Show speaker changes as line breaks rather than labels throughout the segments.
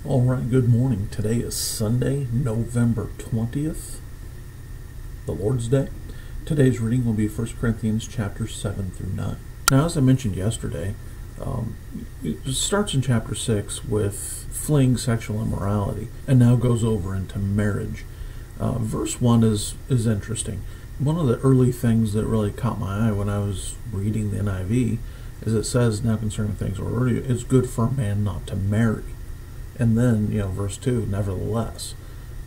All right, good morning. Today is Sunday, November 20th, the Lord's Day. Today's reading will be 1 Corinthians chapter 7 through 9. Now, as I mentioned yesterday, it starts in chapter 6 with fleeing sexual immorality and now goes over into marriage. Verse 1 is interesting. One of the early things that really caught my eye when I was reading the NIV is it says, now concerning things already, it's good for a man not to marry. And then, verse 2, nevertheless.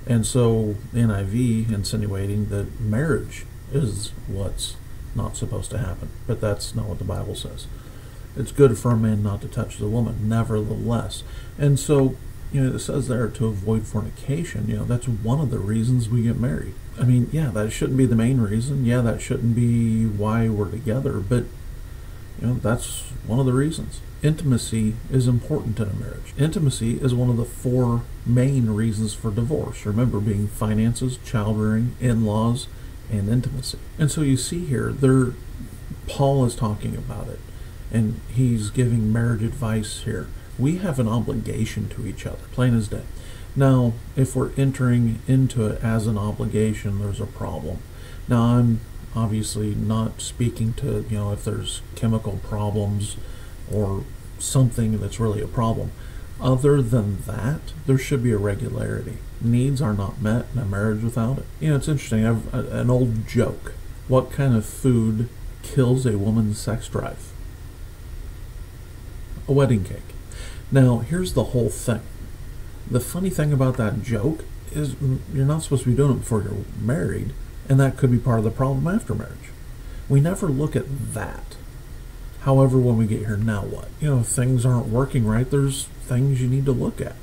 And so the NIV insinuating that marriage is what's not supposed to happen. But that's not what the Bible says. It's good for a man not to touch the woman, nevertheless. And so, it says there to avoid fornication. That's one of the reasons we get married. I mean, yeah, that shouldn't be the main reason. Yeah, that shouldn't be why we're together. But, that's one of the reasons. Intimacy is important in a marriage. Intimacy is one of the 4 main reasons for divorce. Remember, being finances, child-rearing, in-laws, and intimacy. And so you see here, Paul is talking about it, and he's giving marriage advice here. We have an obligation to each other, plain as day. Now, if we're entering into it as an obligation, there's a problem. Now, I'm obviously not speaking to, if there's chemical problems or something that's really a problem. Other than that, there should be a regularity. Needs are not met in a marriage without it. It's interesting. I have an old joke. What kind of food kills a woman's sex drive? A wedding cake. Now, here's the whole thing. The funny thing about that joke is you're not supposed to be doing it before you're married, and that could be part of the problem after marriage. We never look at that. However, when we get here, now what? If things aren't working right, there's things you need to look at.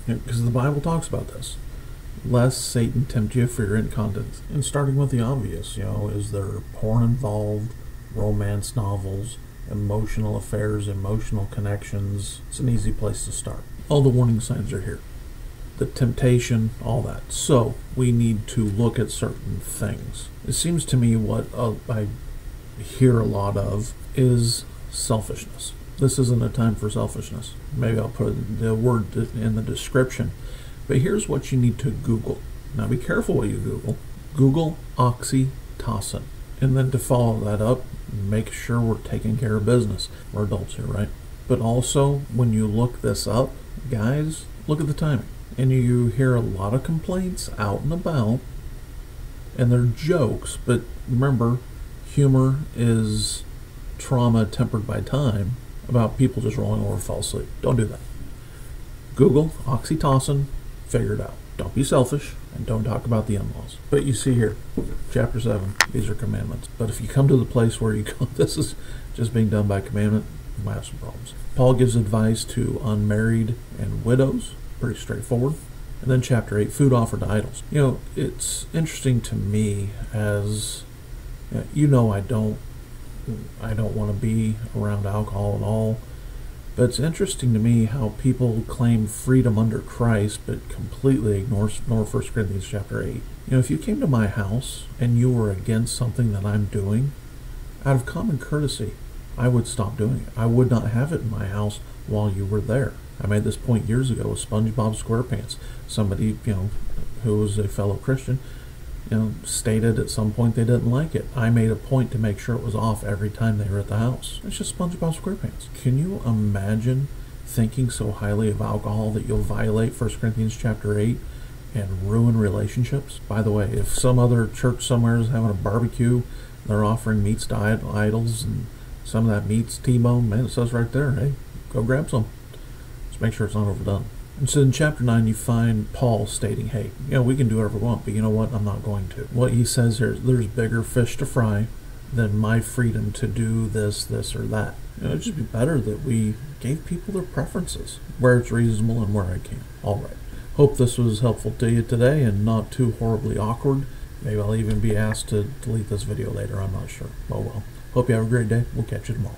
Because the Bible talks about this. Lest Satan tempt you for your incontinence. And starting with the obvious, is there porn involved, romance novels, emotional affairs, emotional connections? It's an easy place to start. All the warning signs are here. The temptation, all that. So, we need to look at certain things. It seems to me what I hear a lot of is selfishness. This isn't a time for selfishness. Maybe I'll put the word in the description. But here's what you need to Google. Now be careful what you Google. Google oxytocin. And then to follow that up, make sure we're taking care of business. We're adults here, right? But also, when you look this up, guys, look at the timing. And you hear a lot of complaints out and about, and they're jokes, but remember, humor is trauma tempered by time about people just rolling over and fall asleep. Don't do that. Google oxytocin, figure it out. Don't be selfish, and don't talk about the in-laws. But you see here, chapter 7, these are commandments. But if you come to the place where you go, this is just being done by commandment, you might have some problems. Paul gives advice to unmarried and widows, pretty straightforward. And then chapter 8, food offered to idols. It's interesting to me as, I don't want to be around alcohol at all. But it's interesting to me how people claim freedom under Christ but completely ignore 1 Corinthians chapter 8. If you came to my house and you were against something that I'm doing, out of common courtesy, I would stop doing it. I would not have it in my house while you were there. I made this point years ago with SpongeBob SquarePants. Somebody, who was a fellow Christian, stated at some point they didn't like it. I made a point to make sure it was off every time they were at the house. It's just SpongeBob SquarePants. Can you imagine thinking so highly of alcohol that you'll violate 1 Corinthians chapter 8 and ruin relationships? By the way, if some other church somewhere is having a barbecue, they're offering meats to idols, and some of that meat's T-bone, man, it says right there, hey, go grab some. Just make sure it's not overdone. And so in chapter 9, you find Paul stating, hey, we can do whatever we want, but you know what? I'm not going to. What he says here is there's bigger fish to fry than my freedom to do this, or that. It'd just be better that we gave people their preferences, where it's reasonable and where I can. All right. Hope this was helpful to you today and not too horribly awkward. Maybe I'll even be asked to delete this video later. I'm not sure. Oh well. Hope you have a great day. We'll catch you tomorrow.